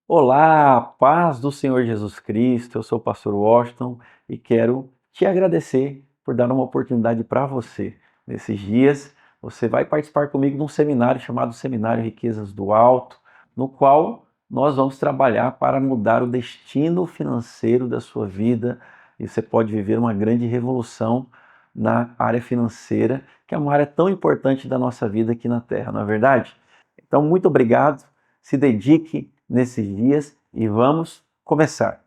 Olá, paz do Senhor Jesus Cristo. Eu sou o pastor Washington e quero te agradecer por dar uma oportunidade para você. Nesses dias, você vai participar comigo de um seminário chamado Seminário Riquezas do Alto, no qual nós vamos trabalhar para mudar o destino financeiro da sua vida e você pode viver uma grande revolução na área financeira, que é uma área tão importante da nossa vida aqui na Terra, não é verdade? Então, muito obrigado. Se dedique nesses dias e vamos começar.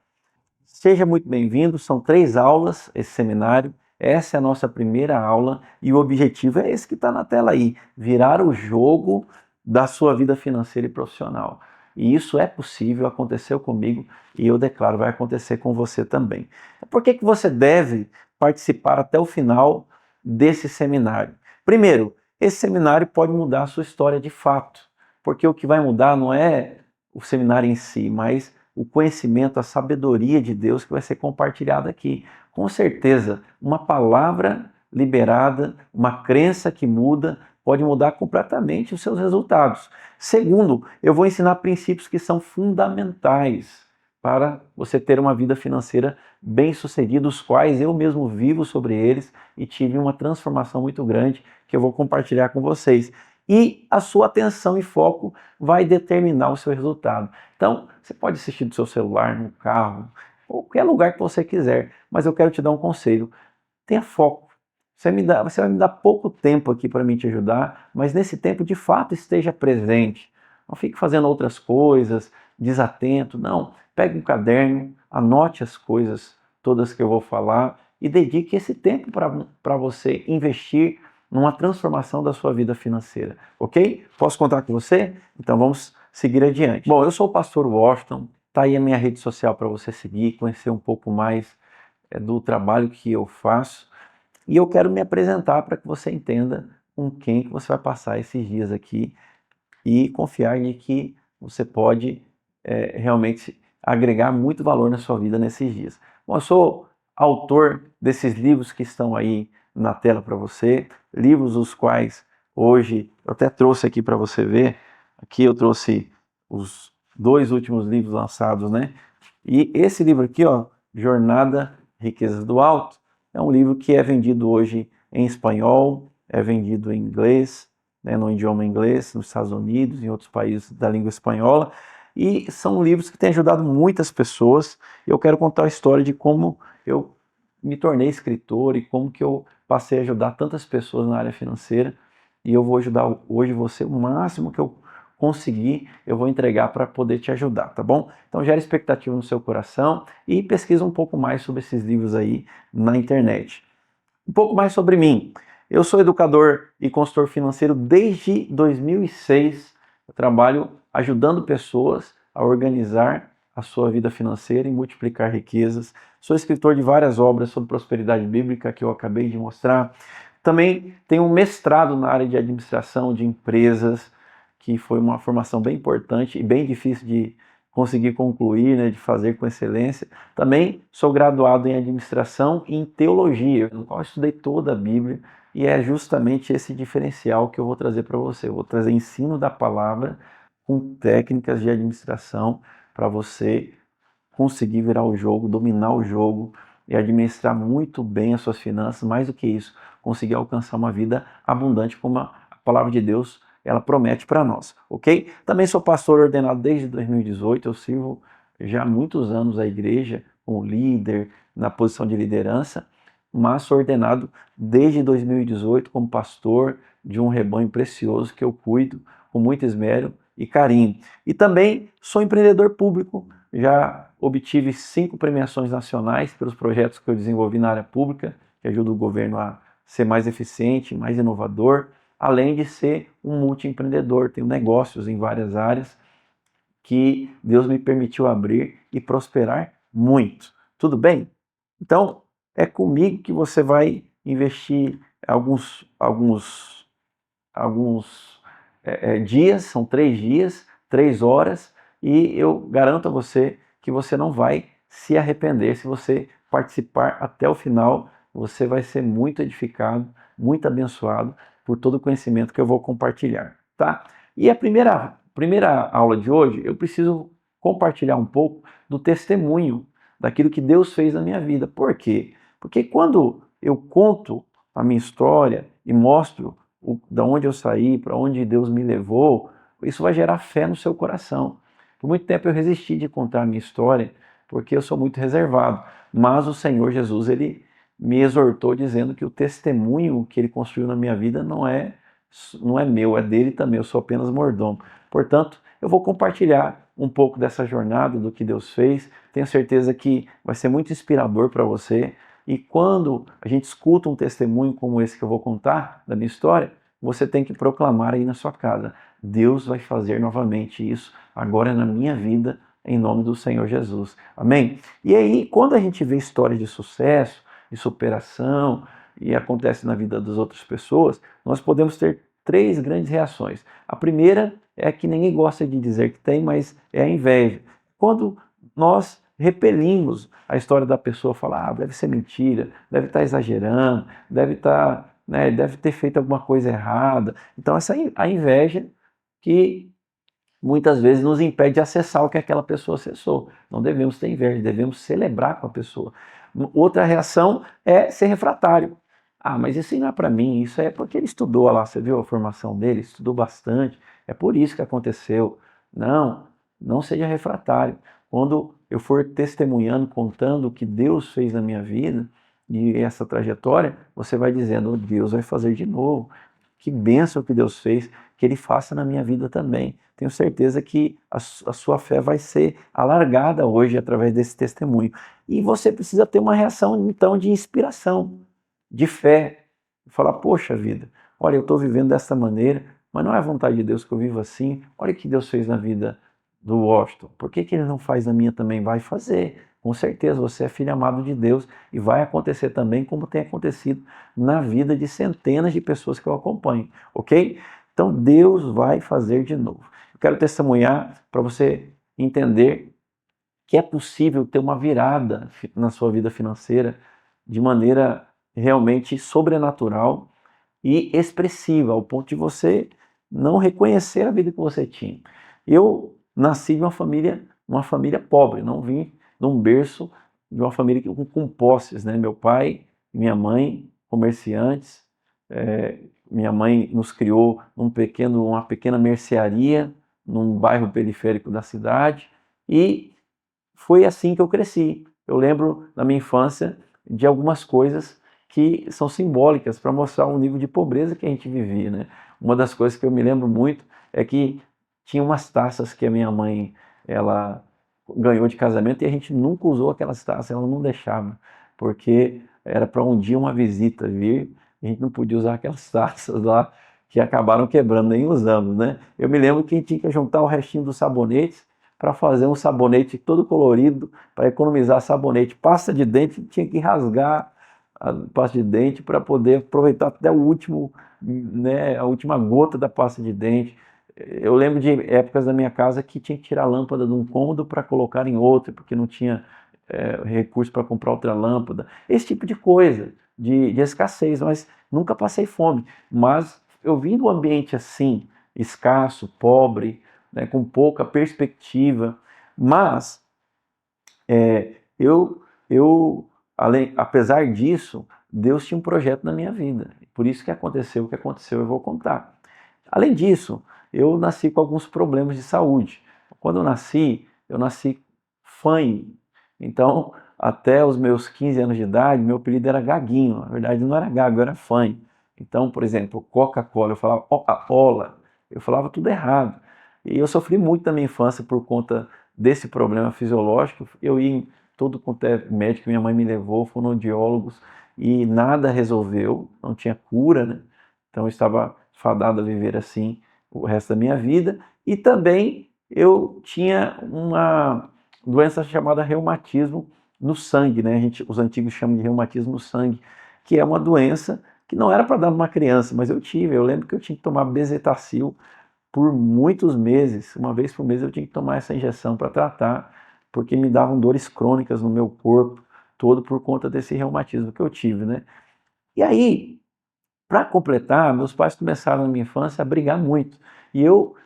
Seja muito bem-vindo, são 3 aulas esse seminário, essa é a nossa primeira aula e o objetivo é esse que está na tela aí, virar o jogo da sua vida financeira e profissional. E isso é possível, aconteceu comigo e eu declaro, vai acontecer com você também. Por que você deve participar até o final desse seminário? Primeiro, esse seminário pode mudar a sua história de fato, porque o que vai mudar não é o seminário em si, mas o conhecimento, a sabedoria de Deus que vai ser compartilhada aqui. Com certeza, uma palavra liberada, uma crença que muda, pode mudar completamente os seus resultados. Segundo, eu vou ensinar princípios que são fundamentais para você ter uma vida financeira bem-sucedida, os quais eu mesmo vivo sobre eles e tive uma transformação muito grande que eu vou compartilhar com vocês. E a sua atenção e foco vai determinar o seu resultado. Então, você pode assistir do seu celular, no carro, qualquer lugar que você quiser, mas eu quero te dar um conselho. Tenha foco. Você vai me dar pouco tempo aqui para me te ajudar, mas nesse tempo, de fato, esteja presente. Não fique fazendo outras coisas, desatento. Não, pegue um caderno, anote as coisas todas que eu vou falar e dedique esse tempo para você investir numa transformação da sua vida financeira, ok? Posso contar com você? Então vamos seguir adiante. Bom, eu sou o pastor Washington, tá aí a minha rede social para você seguir, conhecer um pouco mais do trabalho que eu faço e eu quero me apresentar para que você entenda com quem que você vai passar esses dias aqui e confiar em que você pode realmente agregar muito valor na sua vida nesses dias. Bom, eu sou autor desses livros que estão aí na tela para você, livros os quais hoje eu até trouxe aqui para você ver. Aqui eu trouxe os 2 últimos livros lançados, né? E esse livro aqui, ó, Jornada Riquezas do Alto, é um livro que é vendido hoje em espanhol, é vendido em inglês, né, no idioma inglês, nos Estados Unidos, em outros países da língua espanhola, e são livros que têm ajudado muitas pessoas. Eu quero contar a história de como eu me tornei escritor e como que eu passei a ajudar tantas pessoas na área financeira, e eu vou ajudar hoje você o máximo que eu conseguir, eu vou entregar para poder te ajudar, tá bom? Então gera expectativa no seu coração e pesquisa um pouco mais sobre esses livros aí na internet. Um pouco mais sobre mim. Eu sou educador e consultor financeiro desde 2006. Eu trabalho ajudando pessoas a organizar a sua vida financeira e multiplicar riquezas. Sou escritor de várias obras sobre prosperidade bíblica que eu acabei de mostrar. Também tenho um mestrado na área de administração de empresas, que foi uma formação bem importante e bem difícil de conseguir concluir, né, de fazer com excelência. Também sou graduado em administração e em teologia, no qual estudei toda a Bíblia, e é justamente esse diferencial que eu vou trazer para você. Eu vou trazer ensino da palavra com técnicas de administração para você conseguir virar o jogo, dominar o jogo e administrar muito bem as suas finanças, mais do que isso, conseguir alcançar uma vida abundante como a palavra de Deus ela promete para nós, ok? Também sou pastor ordenado desde 2018, eu sirvo já há muitos anos a igreja como líder, na posição de liderança, mas sou ordenado desde 2018 como pastor de um rebanho precioso que eu cuido com muito esmero e carinho. E também sou empreendedor público, já obtive 5 premiações nacionais pelos projetos que eu desenvolvi na área pública, que ajudam o governo a ser mais eficiente, mais inovador, além de ser um multiempreendedor, tenho negócios em várias áreas que Deus me permitiu abrir e prosperar muito. Tudo bem? Então, é comigo que você vai investir alguns dias, são 3 dias, 3 horas, e eu garanto a você que você não vai se arrepender. Se você participar até o final, você vai ser muito edificado, muito abençoado por todo o conhecimento que eu vou compartilhar, tá? E a primeira aula de hoje, eu preciso compartilhar um pouco do testemunho, daquilo que Deus fez na minha vida. Por quê? Porque quando eu conto a minha história e mostro da onde eu saí, para onde Deus me levou, isso vai gerar fé no seu coração. Por muito tempo eu resisti de contar a minha história, porque eu sou muito reservado. Mas o Senhor Jesus, ele me exortou dizendo que o testemunho que ele construiu na minha vida não é meu, é dele também, eu sou apenas mordomo. Portanto, eu vou compartilhar um pouco dessa jornada, do que Deus fez. Tenho certeza que vai ser muito inspirador para você. E quando a gente escuta um testemunho como esse que eu vou contar, da minha história, você tem que proclamar aí na sua casa: Deus vai fazer novamente isso agora na minha vida, em nome do Senhor Jesus. Amém? E aí, quando a gente vê histórias de sucesso, de superação, e acontece na vida das outras pessoas, nós podemos ter três grandes reações. A primeira é que ninguém gosta de dizer que tem, mas é a inveja. Quando nós repelimos a história da pessoa, falar, deve ser mentira, deve estar exagerando, deve estar, né, deve ter feito alguma coisa errada. Então essa a inveja que muitas vezes nos impede de acessar o que aquela pessoa acessou. Não devemos ter inveja, devemos celebrar com a pessoa. Outra reação é ser refratário. Ah, mas isso aí não é para mim, isso é porque ele estudou lá, você viu a formação dele, estudou bastante, é por isso que aconteceu. Não, não seja refratário. Quando eu for testemunhando, contando o que Deus fez na minha vida e essa trajetória, você vai dizendo, oh, Deus vai fazer de novo. Que bênção que Deus fez, que Ele faça na minha vida também. Tenho certeza que a sua fé vai ser alargada hoje através desse testemunho. E você precisa ter uma reação, então, de inspiração, de fé. Falar, poxa vida, olha, eu estou vivendo dessa maneira, mas não é a vontade de Deus que eu vivo assim. Olha o que Deus fez na vida do Washington. Por que Ele não faz na minha também? Vai fazer. Com certeza, você é filho amado de Deus e vai acontecer também como tem acontecido na vida de centenas de pessoas que eu acompanho, ok? Então Deus vai fazer de novo. Eu quero testemunhar para você entender que é possível ter uma virada na sua vida financeira de maneira realmente sobrenatural e expressiva, ao ponto de você não reconhecer a vida que você tinha. Eu nasci de uma família pobre, não vim de um berço de uma família com posses, né? Meu pai e minha mãe, comerciantes, minha mãe nos criou uma pequena mercearia num bairro periférico da cidade e foi assim que eu cresci. Eu lembro na minha infância de algumas coisas que são simbólicas para mostrar o nível de pobreza que a gente vivia, né? Uma das coisas que eu me lembro muito é que tinha umas taças que a minha mãe ela ganhou de casamento e a gente nunca usou aquelas taças, ela não deixava, porque era para um dia uma visita vir, a gente não podia usar aquelas taças lá que acabaram quebrando, nem usamos, né? Eu me lembro que a gente tinha que juntar o restinho dos sabonetes para fazer um sabonete todo colorido, para economizar sabonete. Pasta de dente, tinha que rasgar a pasta de dente para poder aproveitar até o último, né, a última gota da pasta de dente. Eu lembro de épocas da minha casa que tinha que tirar a lâmpada de um cômodo para colocar em outro, porque não tinha recurso para comprar outra lâmpada. Esse tipo de coisa, de escassez, mas nunca passei fome. Mas eu vim de um ambiente assim, escasso, pobre, né, com pouca perspectiva, mas eu apesar disso, Deus tinha um projeto na minha vida. Por isso que aconteceu o que aconteceu, eu vou contar. Além disso, eu nasci com alguns problemas de saúde. Quando eu nasci fanho. Então, até os meus 15 anos de idade, meu apelido era Gaguinho. Na verdade, não era Gago, era fanho. Então, por exemplo, Coca-Cola, eu falava Coca-Cola. Eu falava tudo errado. E eu sofri muito na minha infância por conta desse problema fisiológico. Eu ia em todo quanto é médico, minha mãe me levou, fonoaudiólogos, e nada resolveu, não tinha cura, né? Então eu estava fadado a viver assim o resto da minha vida. E também eu tinha uma doença chamada reumatismo no sangue, né? Os antigos chamam de reumatismo no sangue, que é uma doença que não era para dar numa criança, mas eu tive. Eu lembro que eu tinha que tomar bezetacil por muitos meses. Uma vez por mês eu tinha que tomar essa injeção para tratar, porque me davam dores crônicas no meu corpo todo por conta desse reumatismo que eu tive, né? E aí, para completar, meus pais começaram na minha infância a brigar muito. E eu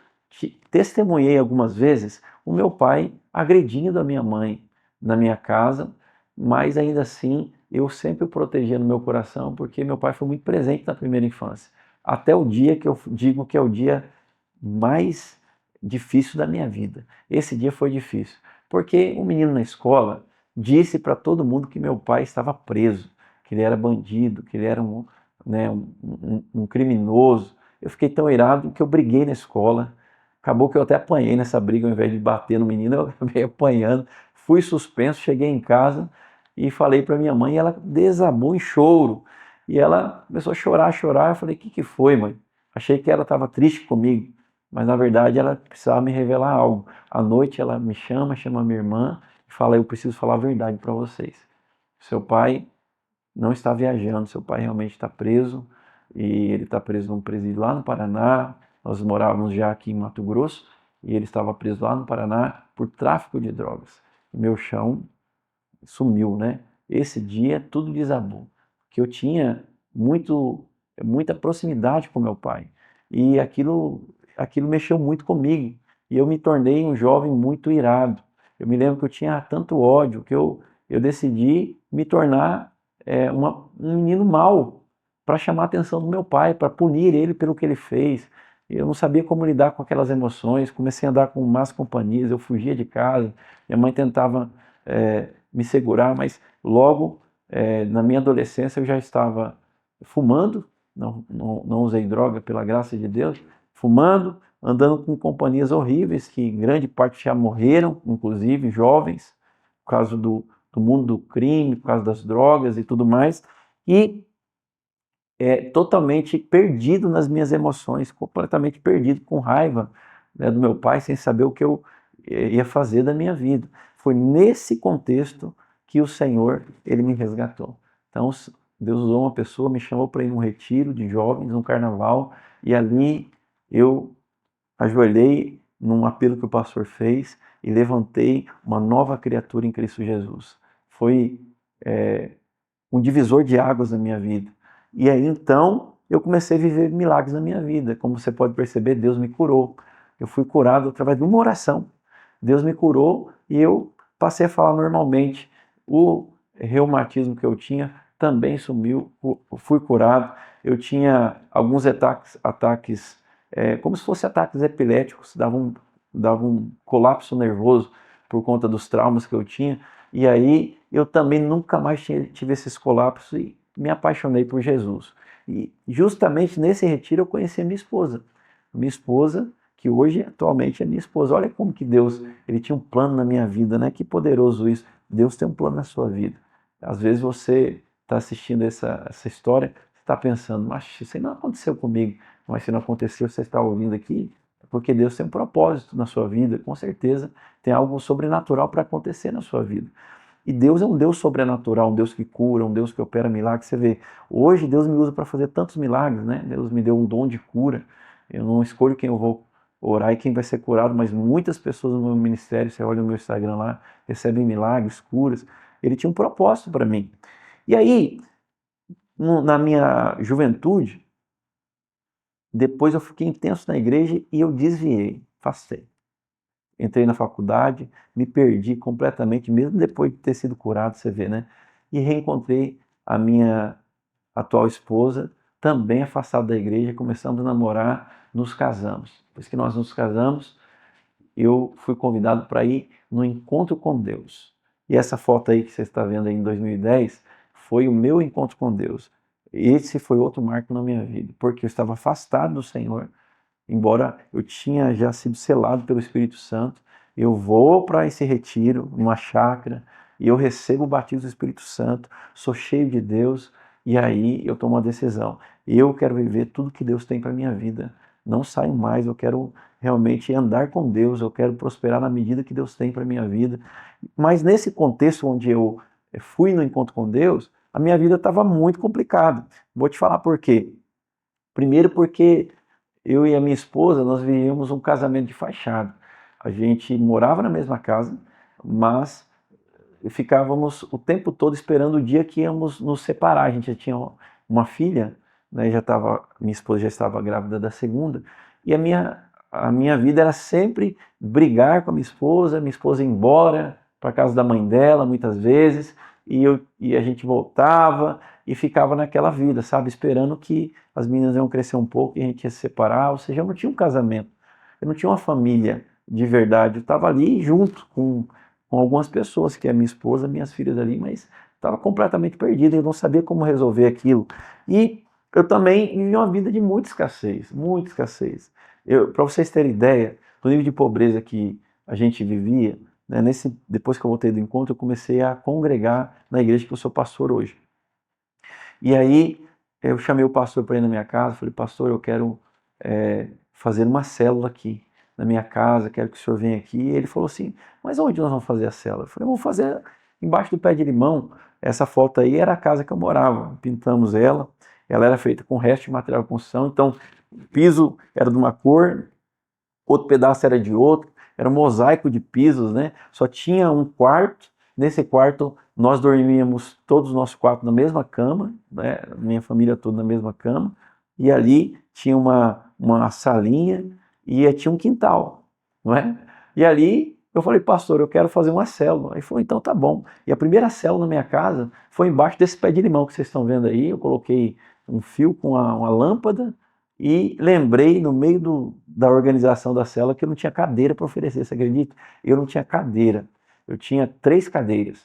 testemunhei algumas vezes o meu pai agredindo a minha mãe na minha casa, mas ainda assim eu sempre o protegia no meu coração, porque meu pai foi muito presente na primeira infância. Até o dia que eu digo que é o dia mais difícil da minha vida. Esse dia foi difícil, porque um menino na escola disse para todo mundo que meu pai estava preso, que ele era bandido, que ele era um criminoso. Eu fiquei tão irado que eu briguei na escola. Acabou que eu até apanhei nessa briga, ao invés de bater no menino, eu acabei apanhando. Fui suspenso, cheguei em casa e falei para minha mãe, e ela desabou em choro. E ela começou a chorar, a chorar. Eu falei, o que que foi, mãe? Achei que ela estava triste comigo, mas na verdade ela precisava me revelar algo. À noite ela me chama minha irmã e fala, eu preciso falar a verdade para vocês. Seu pai não está viajando, seu pai realmente está preso, e ele está preso num presídio lá no Paraná. Nós morávamos já aqui em Mato Grosso, e ele estava preso lá no Paraná por tráfico de drogas. Meu chão sumiu, né? Esse dia tudo desabou, porque eu tinha muita proximidade com meu pai, e aquilo mexeu muito comigo, e eu me tornei um jovem muito irado. Eu me lembro que eu tinha tanto ódio que eu decidi me tornar um menino mau para chamar a atenção do meu pai, para punir ele pelo que ele fez. Eu não sabia como lidar com aquelas emoções, comecei a andar com más companhias, eu fugia de casa, minha mãe tentava me segurar, mas logo na minha adolescência eu já estava fumando, não usei droga pela graça de Deus, fumando, andando com companhias horríveis, que grande parte já morreram, inclusive jovens, por causa do mundo do crime, por causa das drogas e tudo mais, e totalmente perdido nas minhas emoções, completamente perdido, com raiva, né, do meu pai, sem saber o que eu ia fazer da minha vida. Foi nesse contexto que o Senhor, ele me resgatou. Então, Deus usou uma pessoa, me chamou para ir num retiro de jovens, num carnaval, e ali eu ajoelhei num apelo que o pastor fez e levantei uma nova criatura em Cristo Jesus. Foi um divisor de águas na minha vida. E aí então eu comecei a viver milagres na minha vida. Como você pode perceber, Deus me curou. Eu fui curado através de uma oração. Deus me curou e eu passei a falar normalmente. O reumatismo que eu tinha também sumiu, fui curado. Eu tinha alguns ataques como se fossem ataques epiléticos, dava um colapso nervoso por conta dos traumas que eu tinha. E aí eu também nunca mais tive esses colapsos e me apaixonei por Jesus. E justamente nesse retiro eu conheci a minha esposa. Minha esposa, que hoje atualmente é minha esposa. Olha como que Deus, ele tinha um plano na minha vida, né? Que poderoso isso. Deus tem um plano na sua vida. Às vezes você está assistindo essa história, você está pensando, mas isso aí não aconteceu comigo. Mas se não aconteceu, você está ouvindo aqui, é porque Deus tem um propósito na sua vida, com certeza tem algo sobrenatural para acontecer na sua vida. E Deus é um Deus sobrenatural, um Deus que cura, um Deus que opera milagres. Você vê, hoje Deus me usa para fazer tantos milagres, né? Deus me deu um dom de cura. Eu não escolho quem eu vou orar e quem vai ser curado, mas muitas pessoas no meu ministério, você olha no meu Instagram lá, recebem milagres, curas. Ele tinha um propósito para mim. E aí, na minha juventude, depois eu fiquei intenso na igreja e eu desviei, afastei. Entrei na faculdade, me perdi completamente, mesmo depois de ter sido curado, você vê, né? E reencontrei a minha atual esposa, também afastada da igreja, começamos a namorar, nos casamos. Depois que nós nos casamos, eu fui convidado para ir no encontro com Deus. E essa foto aí que você está vendo aí em 2010 foi o meu encontro com Deus. Esse foi outro marco na minha vida, porque eu estava afastado do Senhor, embora eu tinha já sido selado pelo Espírito Santo. Eu vou para esse retiro, numa chácara, e eu recebo o batismo do Espírito Santo, sou cheio de Deus, e aí eu tomo uma decisão. Eu quero viver tudo que Deus tem para a minha vida. Não saio mais, eu quero realmente andar com Deus, eu quero prosperar na medida que Deus tem para a minha vida. Mas nesse contexto onde eu fui no encontro com Deus, a minha vida estava muito complicada. Vou te falar por quê. Primeiro porque eu e a minha esposa, nós vivíamos um casamento de fachada. A gente morava na mesma casa, mas ficávamos o tempo todo esperando o dia que íamos nos separar. A gente já tinha uma filha, né, minha esposa já estava grávida da segunda, e a minha vida era sempre brigar com a minha esposa ir embora para casa da mãe dela, muitas vezes, e a gente voltava e ficava naquela vida, sabe? Esperando que as meninas iam crescer um pouco e a gente ia se separar, ou seja, eu não tinha um casamento, eu não tinha uma família de verdade, eu estava ali junto com algumas pessoas, que é minha esposa, minhas filhas ali, mas estava completamente perdido, eu não sabia como resolver aquilo. E eu também vivi uma vida de muita escassez, muita escassez. Para vocês terem ideia do nível de pobreza que a gente vivia, né, depois que eu voltei do encontro, eu comecei a congregar na igreja que eu sou pastor hoje. E aí eu chamei o pastor para ir na minha casa, falei, pastor, eu quero fazer uma célula aqui na minha casa, quero que o senhor venha aqui. E ele falou assim, mas onde nós vamos fazer a célula? Eu falei, vamos fazer embaixo do pé de limão. Essa foto aí era a casa que eu morava, pintamos ela era feita com resto de material de construção, então o piso era de uma cor, outro pedaço era de outro, era um mosaico de pisos, né? Só tinha um quarto, nesse quarto nós dormíamos todos os nossos quatro na mesma cama, né? Minha família toda na mesma cama, e ali tinha uma salinha e tinha um quintal, não é? E ali eu falei, pastor, eu quero fazer uma célula. Aí falou, então tá bom. E a primeira célula na minha casa foi embaixo desse pé de limão que vocês estão vendo aí, eu coloquei um fio com uma lâmpada, e lembrei no meio da organização da célula que eu não tinha cadeira para oferecer, você acredita? Eu não tinha cadeira, eu tinha 3 cadeiras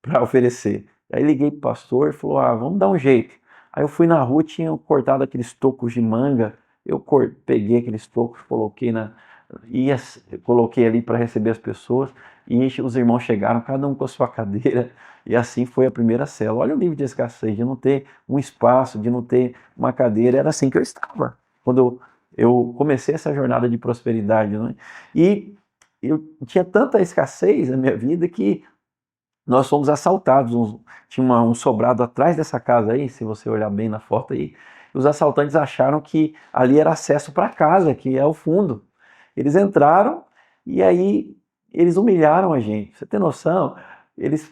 para oferecer. Aí liguei para o pastor e falou, vamos dar um jeito. Aí eu fui na rua, tinha cortado aqueles tocos de manga, eu peguei aqueles tocos, coloquei ali para receber as pessoas, e os irmãos chegaram, cada um com a sua cadeira, e assim foi a primeira célula. Olha o nível de escassez, de não ter um espaço, de não ter uma cadeira, era assim que eu estava, quando eu comecei essa jornada de prosperidade, né? E eu tinha tanta escassez na minha vida que nós fomos assaltados, tinha um sobrado atrás dessa casa aí, se você olhar bem na foto aí, os assaltantes acharam que ali era acesso para casa, que é o fundo. Eles entraram e aí eles humilharam a gente. Você tem noção? Eles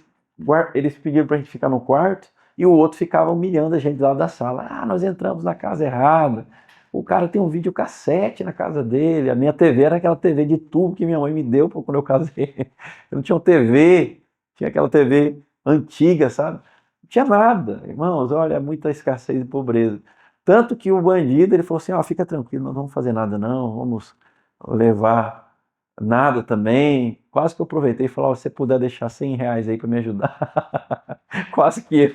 pediram para a gente ficar no quarto e o outro ficava humilhando a gente lá da sala. Nós entramos na casa errada. O cara tem um videocassete na casa dele. A minha TV era aquela TV de tubo que minha mãe me deu quando eu casei. Eu não tinha uma TV, tinha aquela TV antiga, sabe? Não tinha nada. Irmãos, olha, muita escassez e pobreza. Tanto que o bandido, ele falou assim, fica tranquilo, não vamos fazer nada não, vamos levar nada também. Quase que eu aproveitei e falei, se você puder deixar R$100 aí para me ajudar. Quase que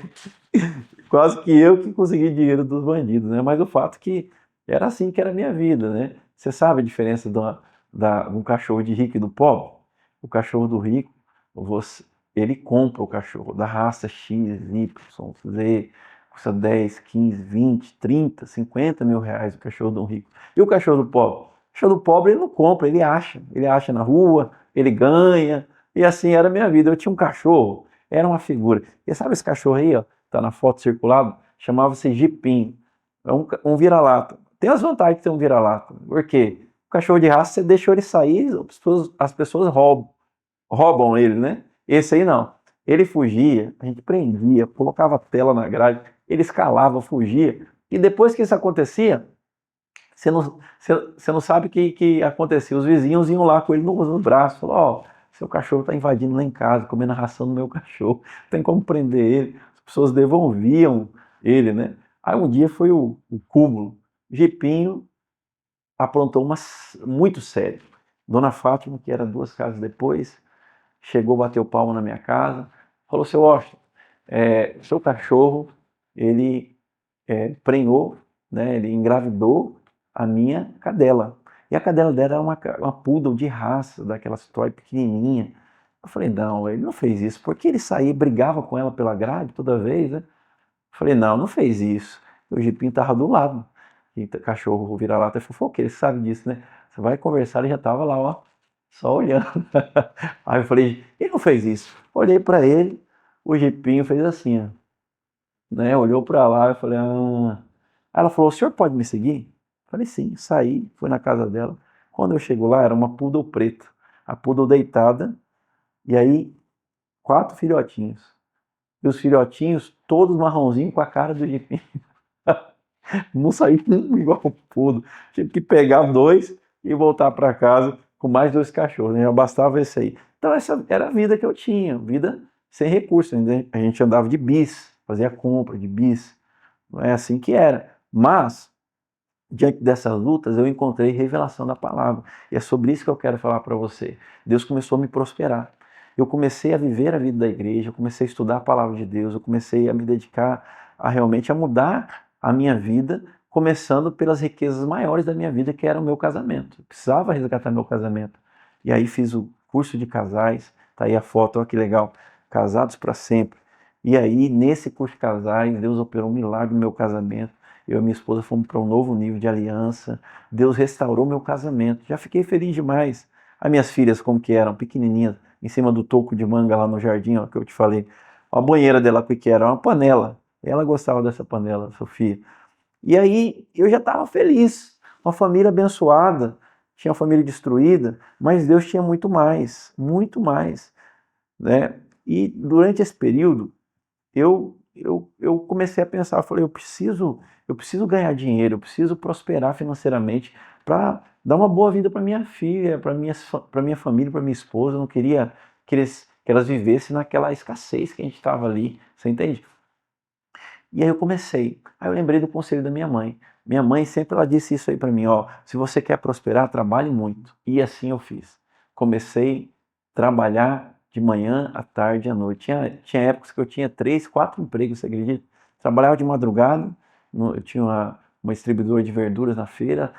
eu que consegui dinheiro dos bandidos, né? Mas o fato é que era assim que era a minha vida, né? Você sabe a diferença de um cachorro de rico e do pobre? O cachorro do rico, ele compra o cachorro da raça X, Y, Z, custa 10, 15, 20, 30, 50 mil reais o cachorro de um rico. E o cachorro do pobre? O cachorro do pobre ele não compra, ele acha na rua, ele ganha, e assim era a minha vida. Eu tinha um cachorro, era uma figura. E sabe esse cachorro aí, ó, tá na foto circulado? Chamava-se Jipinho, é um vira-lata. Tem as vantagens de ter um vira-lata, por quê? O cachorro de raça, você deixou ele sair, as pessoas roubam ele, né? Esse aí não. Ele fugia, a gente prendia, colocava tela na grade, ele escalava, fugia. E depois que isso acontecia, você não sabe o que acontecia. Os vizinhos iam lá com ele no braço, falaram, seu cachorro está invadindo lá em casa, comendo a ração do meu cachorro, não tem como prender ele. As pessoas devolviam ele, né? Aí um dia foi o cúmulo. Jipinho aprontou muito sério. Dona Fátima, que era 2 casas depois, chegou, bateu palma na minha casa, falou, seu Washington, seu cachorro, ele prenhou, né, ele engravidou a minha cadela. E a cadela dela era uma poodle de raça, daquelas toy pequenininha. Eu falei, não, ele não fez isso, porque ele saía e brigava com ela pela grade toda vez, né? Eu falei, não fez isso. E o Jipinho estava do lado. E o cachorro vira-lata é fofoqueiro, ele sabe disso, né? Você vai conversar, ele já estava lá, ó, só olhando. Aí eu falei, ele não fez isso. Olhei para ele, o Jipinho fez assim, ó, né? Olhou para lá, eu falei, Aí ela falou, o senhor pode me seguir? Eu falei, sim. Saí, fui na casa dela. Quando eu chego lá, era uma poodle preta. A poodle deitada, e aí 4 filhotinhos. E os filhotinhos todos marronzinhos com a cara do Jipinho. Não saiu um igual o poodle. Tive que pegar 2, e voltar para casa com mais 2 cachorros, né? Já bastava esse aí. Então essa era a vida que eu tinha, vida sem recursos. A gente andava de bis, fazia compra de bis. Não é assim que era. Mas, diante dessas lutas, eu encontrei revelação da palavra. E é sobre isso que eu quero falar para você. Deus começou a me prosperar. Eu comecei a viver a vida da igreja, eu comecei a estudar a palavra de Deus, eu comecei a me dedicar a realmente a mudar a minha vida, começando pelas riquezas maiores da minha vida, que era o meu casamento. Eu precisava resgatar meu casamento. E aí fiz o curso de casais, tá aí a foto, olha que legal, casados para sempre. E aí, nesse curso de casais, Deus operou um milagre no meu casamento. Eu e minha esposa fomos para um novo nível de aliança. Deus restaurou meu casamento. Já fiquei feliz demais. As minhas filhas, como que eram, pequenininhas, em cima do toco de manga lá no jardim, ó, que eu te falei. A banheira dela, que era uma panela. Ela gostava dessa panela, Sofia. E aí, eu já estava feliz. Uma família abençoada. Tinha uma família destruída, mas Deus tinha muito mais, né? E durante esse período, eu comecei a pensar, eu falei, eu preciso ganhar dinheiro, eu preciso prosperar financeiramente para dar uma boa vida para minha filha, para minha família, para minha esposa. Eu não queria que elas vivessem naquela escassez que a gente estava ali, você entende? E aí eu comecei. Aí eu lembrei do conselho da minha mãe. Minha mãe sempre ela disse isso aí para mim, ó, se você quer prosperar, trabalhe muito. E assim eu fiz. Comecei a trabalhar de manhã, à tarde e à noite. Tinha épocas que eu tinha 3, 4 empregos, você acredita? Trabalhava de madrugada, eu tinha uma distribuidora de verduras na feira,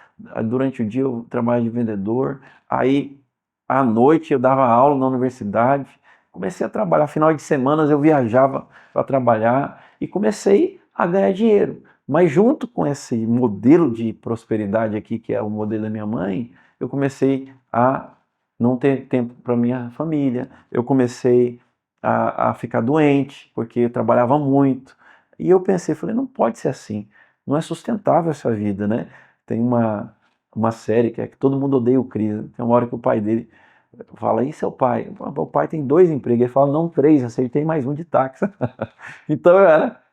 durante o dia eu trabalhava de vendedor, aí à noite eu dava aula na universidade, comecei a trabalhar, final de semanas eu viajava para trabalhar, e comecei a ganhar dinheiro. Mas junto com esse modelo de prosperidade aqui, que é o modelo da minha mãe, eu comecei a não ter tempo para minha família, eu comecei a ficar doente, porque eu trabalhava muito. E eu pensei, falei, não pode ser assim, não é sustentável essa vida, né? Tem uma série que é que todo mundo odeia o Chris, tem uma hora que o pai dele fala, e seu pai? O pai tem 2 empregos, ele fala, não, 3, acertei mais um de táxi. Então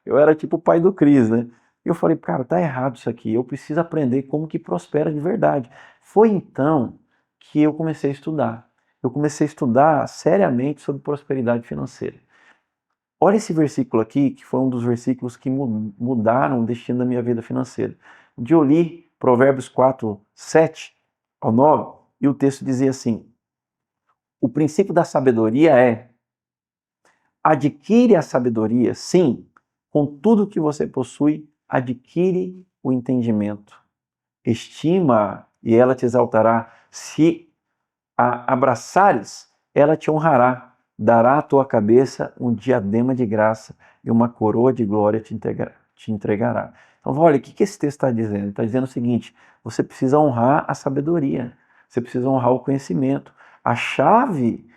eu era tipo o pai do Cris, né? E eu falei, cara, tá errado isso aqui, eu preciso aprender como que prospera de verdade. Foi então que eu comecei a estudar. Eu comecei a estudar seriamente sobre prosperidade financeira. Olha esse versículo aqui, que foi um dos versículos que mudaram o destino da minha vida financeira. Um dia eu li Provérbios 4, 7 ao 9, e o texto dizia assim: o princípio da sabedoria é: adquire a sabedoria, sim, com tudo que você possui, adquire o entendimento. Estima e ela te exaltará. Se a abraçares, ela te honrará. Dará à tua cabeça um diadema de graça e uma coroa de glória te entregará. Então, olha, o que esse texto está dizendo? Ele está dizendo o seguinte: você precisa honrar a sabedoria, você precisa honrar o conhecimento. A chave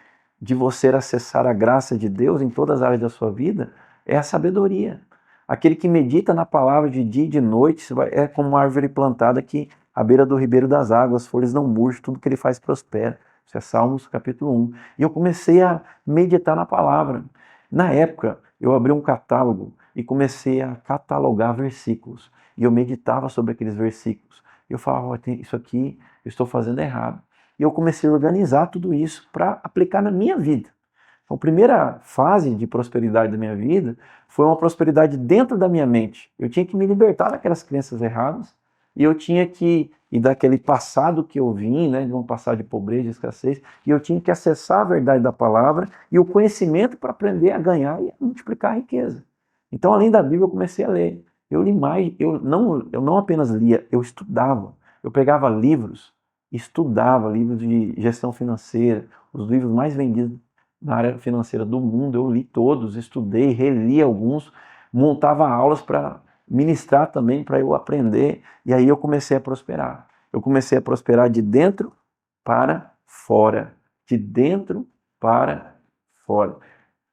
de você acessar a graça de Deus em todas as áreas da sua vida é a sabedoria. Aquele que medita na palavra de dia e de noite é como uma árvore plantada que à beira do ribeiro das águas, folhas não murcham, tudo que ele faz prospera. Isso é Salmos capítulo 1. E eu comecei a meditar na palavra. Na época, eu abri um catálogo e comecei a catalogar versículos. E eu meditava sobre aqueles versículos. E eu falava, oh, isso aqui eu estou fazendo errado. E eu comecei a organizar tudo isso para aplicar na minha vida. Então, a primeira fase de prosperidade da minha vida foi uma prosperidade dentro da minha mente. Eu tinha que me libertar daquelas crenças erradas e eu tinha que, e daquele passado que eu vim, né, de um passado de pobreza, de escassez, e eu tinha que acessar a verdade da palavra e o conhecimento para aprender a ganhar e a multiplicar a riqueza. Então, além da Bíblia, eu comecei a ler. Eu li mais, eu não apenas lia, eu estudava. Eu pegava livros, estudava livros de gestão financeira, os livros mais vendidos na área financeira do mundo, eu li todos, estudei, reli alguns, montava aulas para ministrar também, para eu aprender, e aí eu comecei a prosperar. Eu comecei a prosperar de dentro para fora, de dentro para fora.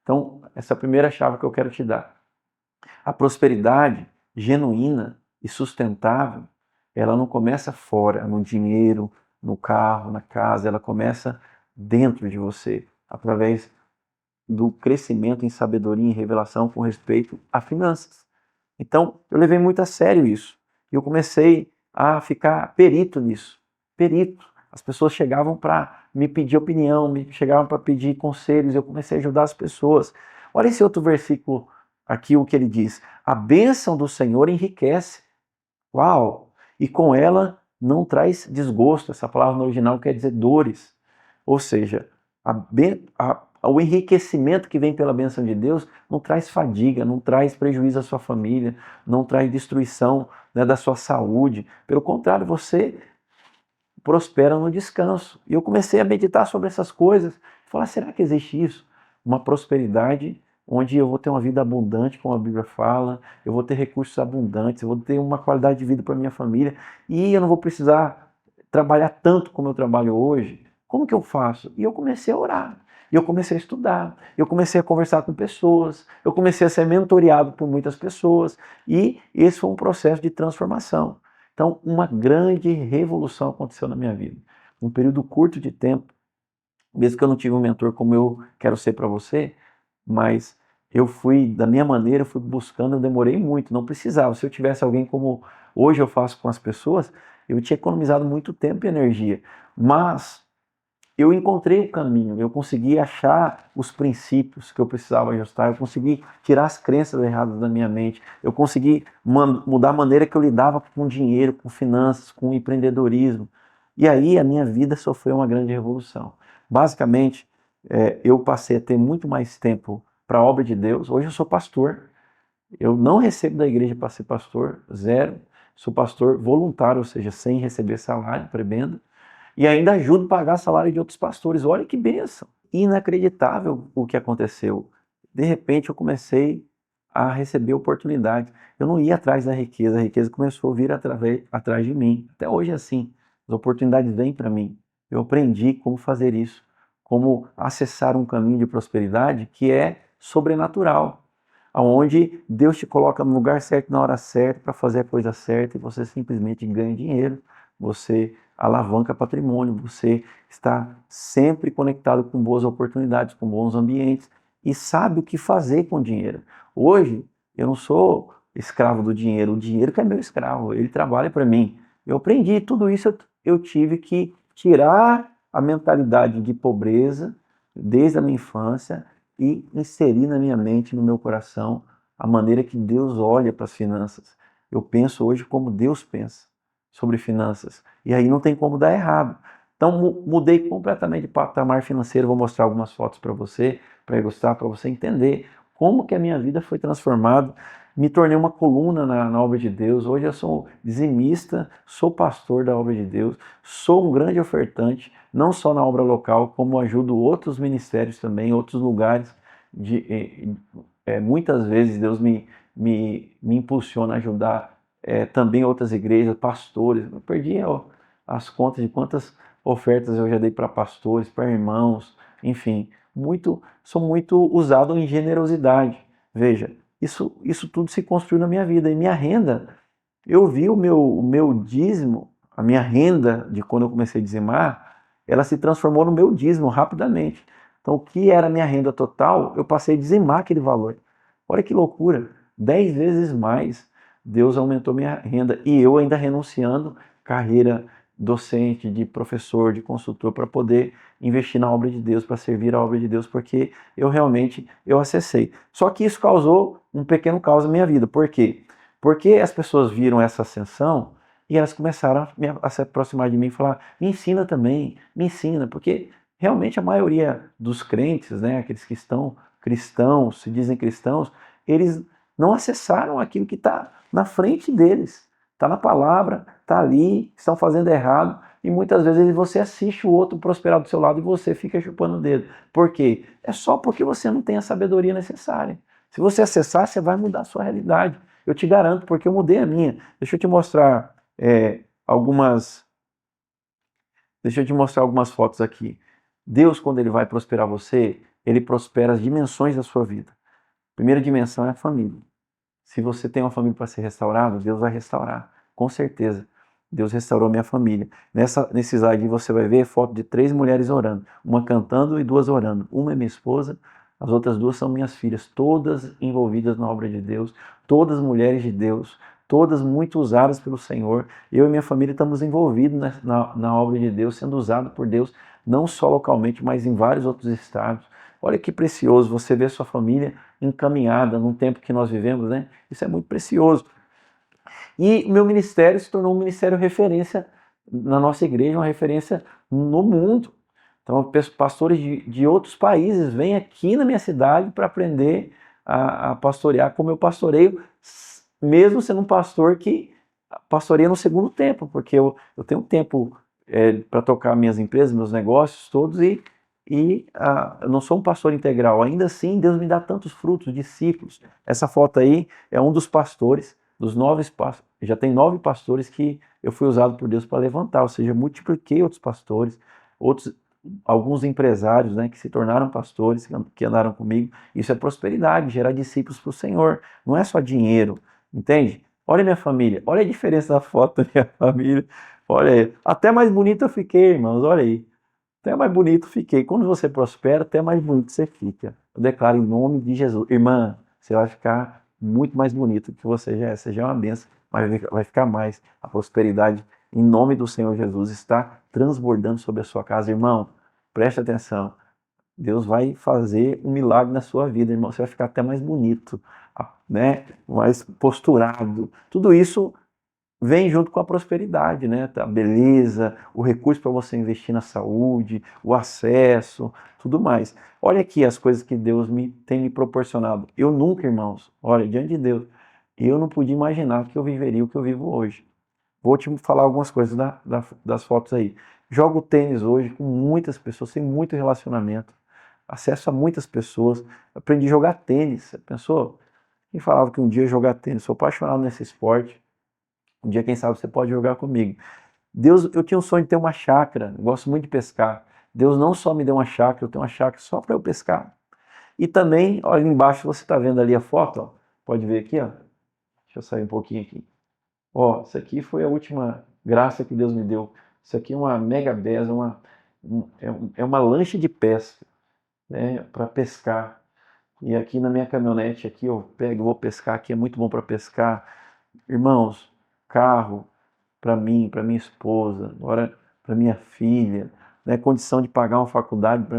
Então, essa é a primeira chave que eu quero te dar. A prosperidade genuína e sustentável, ela não começa fora, no dinheiro, no carro, na casa, ela começa dentro de você, através do crescimento em sabedoria e revelação com respeito a finanças. Então, eu levei muito a sério isso. E eu comecei a ficar perito nisso. perito. As pessoas chegavam para me pedir opinião, chegavam para pedir conselhos, eu comecei a ajudar as pessoas. Olha esse outro versículo aqui, o que ele diz: a bênção do Senhor enriquece. Uau! E com ela não traz desgosto. Essa palavra no original quer dizer dores. Ou seja, o enriquecimento que vem pela bênção de Deus não traz fadiga, não traz prejuízo à sua família, não traz destruição, né, da sua saúde. Pelo contrário, você prospera no descanso. E eu comecei a meditar sobre essas coisas. Falar, será que existe isso? Uma prosperidade onde eu vou ter uma vida abundante, como a Bíblia fala, eu vou ter recursos abundantes, eu vou ter uma qualidade de vida para minha família e eu não vou precisar trabalhar tanto como eu trabalho hoje. Como que eu faço? E eu comecei a orar, e eu comecei a estudar, eu comecei a conversar com pessoas, eu comecei a ser mentoreado por muitas pessoas e esse foi um processo de transformação. Então, uma grande revolução aconteceu na minha vida. Um período curto de tempo, mesmo que eu não tive um mentor como eu quero ser para você, mas eu fui, da minha maneira, eu fui buscando, eu demorei muito, não precisava. Se eu tivesse alguém como hoje eu faço com as pessoas, eu tinha economizado muito tempo e energia. Mas eu encontrei o caminho, eu consegui achar os princípios que eu precisava ajustar, eu consegui tirar as crenças erradas da minha mente, eu consegui mudar a maneira que eu lidava com dinheiro, com finanças, com empreendedorismo. E aí a minha vida sofreu uma grande revolução. Basicamente, eu passei a ter muito mais tempo para a obra de Deus. Hoje eu sou pastor, eu não recebo da igreja para ser pastor, zero. Sou pastor voluntário, ou seja, sem receber salário, prebenda. E ainda ajudo a pagar salário de outros pastores. Olha que bênção! Inacreditável o que aconteceu. De repente eu comecei a receber oportunidades. Eu não ia atrás da riqueza, a riqueza começou a vir atrás de mim. Até hoje é assim. As oportunidades vêm para mim. Eu aprendi como fazer isso, como acessar um caminho de prosperidade que é sobrenatural, aonde Deus te coloca no lugar certo, na hora certa, para fazer a coisa certa e você simplesmente ganha dinheiro, você alavanca patrimônio, você está sempre conectado com boas oportunidades, com bons ambientes e sabe o que fazer com o dinheiro. Hoje, eu não sou escravo do dinheiro, o dinheiro que é meu escravo, ele trabalha para mim. Eu aprendi tudo isso, eu tive que tirar a mentalidade de pobreza desde a minha infância e inserir na minha mente, no meu coração, a maneira que Deus olha para as finanças. Eu penso hoje como Deus pensa sobre finanças. E aí não tem como dar errado. Então mudei completamente de patamar financeiro. Vou mostrar algumas fotos para você, para ilustrar, para você entender como que a minha vida foi transformada. Me tornei uma coluna na obra de Deus. Hoje eu sou dizimista, sou pastor da obra de Deus, sou um grande ofertante, não só na obra local, como ajudo outros ministérios também, outros lugares. Muitas vezes Deus me impulsiona a ajudar também outras igrejas, pastores. Eu perdi as contas de quantas ofertas eu já dei para pastores, para irmãos, enfim. Sou muito usado em generosidade. Veja, isso tudo se construiu na minha vida. E minha renda, eu vi o meu dízimo, a minha renda de quando eu comecei a dizimar, ela se transformou no meu dízimo rapidamente. Então, o que era a minha renda total, eu passei a dizimar aquele valor. Olha que loucura, 10 vezes mais Deus aumentou minha renda e eu ainda renunciando carreira docente, de professor, de consultor, para poder investir na obra de Deus, para servir a obra de Deus, porque eu acessei. Só que isso causou um pequeno caos na minha vida. Por quê? Porque as pessoas viram essa ascensão e elas começaram a se aproximar de mim e falar, me ensina também, me ensina, porque realmente a maioria dos crentes, né, aqueles que estão cristãos, se dizem cristãos, eles não acessaram aquilo que está na frente deles. Está na palavra, está ali, estão fazendo errado, e muitas vezes você assiste o outro prosperar do seu lado e você fica chupando o dedo. Por quê? É só porque você não tem a sabedoria necessária. Se você acessar, você vai mudar a sua realidade. Eu te garanto, porque eu mudei a minha. Deixa eu te mostrar algumas fotos aqui. Deus, quando Ele vai prosperar você, Ele prospera as dimensões da sua vida. A primeira dimensão é a família. Se você tem uma família para ser restaurada, Deus vai restaurar, com certeza. Deus restaurou minha família. Nesse slide você vai ver foto de 3 mulheres orando, uma cantando e 2 orando. Uma é minha esposa, as outras 2 são minhas filhas, todas envolvidas na obra de Deus, todas mulheres de Deus, todas muito usadas pelo Senhor. Eu e minha família estamos envolvidos na obra de Deus, sendo usado por Deus, não só localmente, mas em vários outros estados. Olha que precioso você ver sua família encaminhada num tempo que nós vivemos, né? Isso é muito precioso. E o meu ministério se tornou um ministério referência na nossa igreja, uma referência no mundo. Então, pastores de outros países vêm aqui na minha cidade para aprender a pastorear como eu pastoreio, mesmo sendo um pastor que pastoreia no segundo tempo, porque eu tenho tempo para tocar minhas empresas, meus negócios todos, eu não sou um pastor integral. Ainda assim, Deus me dá tantos frutos, discípulos. Essa foto aí é um dos pastores, dos 9 pastores, já tem 9 pastores que eu fui usado por Deus para levantar, ou seja, multipliquei outros pastores, alguns empresários, né, que se tornaram pastores, que andaram comigo. Isso é prosperidade, gerar discípulos para o Senhor. Não é só dinheiro, entende? Olha minha família, olha a diferença da foto da minha família. Olha aí, até mais bonito eu fiquei, irmãos, olha aí. Até mais bonito fiquei. Quando você prospera, até mais bonito você fica. Eu declaro em nome de Jesus. Irmã, você vai ficar muito mais bonito do que você já é. Você já é uma bênção, mas vai ficar mais. A prosperidade, em nome do Senhor Jesus, está transbordando sobre a sua casa. Irmão, preste atenção. Deus vai fazer um milagre na sua vida, irmão. Você vai ficar até mais bonito, né? Mais posturado. Tudo isso vem junto com a prosperidade, né? A beleza, o recurso para você investir na saúde, o acesso, tudo mais. Olha aqui as coisas que Deus tem me proporcionado. Eu nunca, irmãos, olha, diante de Deus, eu não podia imaginar que eu viveria o que eu vivo hoje. Vou te falar algumas coisas das fotos aí. Jogo tênis hoje com muitas pessoas, tem muito relacionamento, acesso a muitas pessoas. Aprendi a jogar tênis. Você pensou? Quem falava que um dia ia jogar tênis? Sou apaixonado nesse esporte. Um dia, quem sabe, você pode jogar comigo. Deus, eu tinha um sonho de ter uma chácara, gosto muito de pescar. Deus não só me deu uma chácara, eu tenho uma chácara só para eu pescar. E também, olha ali embaixo, você está vendo ali a foto, ó, pode ver aqui, ó. Deixa eu sair um pouquinho aqui. Ó, isso aqui foi a última graça que Deus me deu. Isso aqui é uma mega beza, é uma lancha de pesca, né, para pescar. E aqui na minha caminhonete, aqui eu pego, vou pescar, aqui é muito bom para pescar. Irmãos, carro para mim, para minha esposa, agora para minha filha, né? Condição de pagar uma faculdade para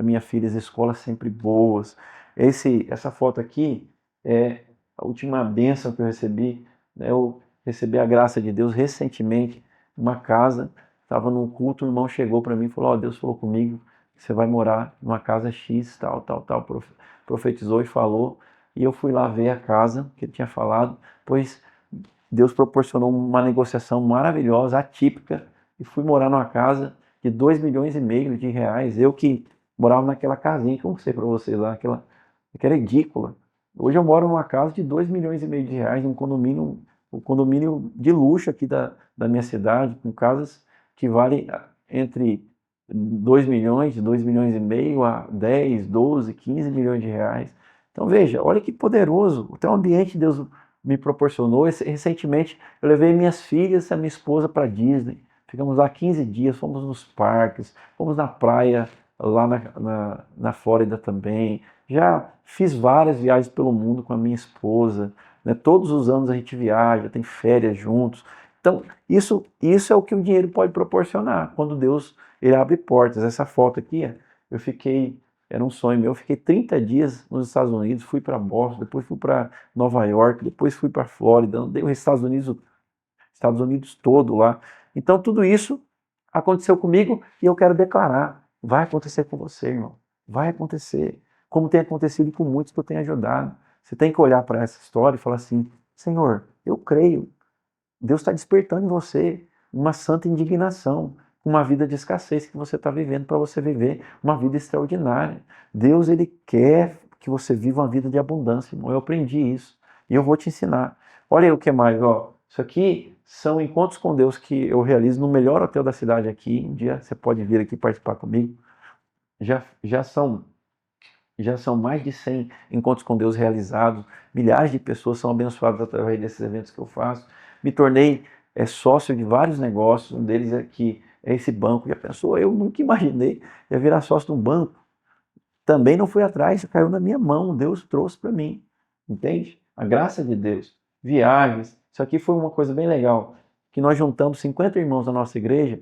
minha filha, as escolas sempre boas. Essa foto aqui é a última bênção que eu recebi, né? Eu recebi a graça de Deus recentemente, uma casa, estava num culto, o irmão chegou para mim e falou: ó, Deus falou comigo, você vai morar numa casa X, tal, profetizou e falou, e eu fui lá ver a casa que ele tinha falado, pois Deus proporcionou uma negociação maravilhosa, atípica, e fui morar numa casa de 2,5 milhões de reais. Eu que morava naquela casinha que eu mostrei para vocês lá, aquela edícula. Hoje eu moro numa casa de 2,5 milhões de reais, um condomínio de luxo aqui da minha cidade, com casas que valem entre 2 milhões, de 2,5 milhões a 10, 12, 15 milhões de reais. Então veja, olha que poderoso, até o ambiente Deus me proporcionou. Recentemente eu levei minhas filhas e a minha esposa para Disney. Ficamos lá 15 dias, fomos nos parques, fomos na praia lá na Flórida também. Já fiz várias viagens pelo mundo com a minha esposa, né? Todos os anos a gente viaja, tem férias juntos. Então, isso é o que o dinheiro pode proporcionar, quando Deus ele abre portas. Essa foto aqui, eu fiquei, era um sonho meu, eu fiquei 30 dias nos Estados Unidos, fui para Boston, depois fui para Nova York, depois fui para Flórida, andei os Estados Unidos todo lá. Então, tudo isso aconteceu comigo e eu quero declarar, vai acontecer com você, irmão. Vai acontecer, como tem acontecido com muitos que eu tenho ajudado. Você tem que olhar para essa história e falar assim: Senhor, eu creio. Deus está despertando em você uma santa indignação, uma vida de escassez que você está vivendo, para você viver uma vida extraordinária. Deus, ele quer que você viva uma vida de abundância, irmão. Eu aprendi isso e eu vou te ensinar. Olha aí o que mais, ó. Isso aqui são encontros com Deus que eu realizo no melhor hotel da cidade aqui. Um dia você pode vir aqui participar comigo. Já são mais de 100 encontros com Deus realizados. Milhares de pessoas são abençoadas através desses eventos que eu faço. Me tornei sócio de vários negócios. Um deles é esse banco. Já pensou? Eu nunca imaginei ia virar sócio de um banco. Também não fui atrás, caiu na minha mão. Deus trouxe para mim. Entende? A graça de Deus. Viagens, Isso aqui foi uma coisa bem legal, que nós juntamos 50 irmãos da nossa igreja,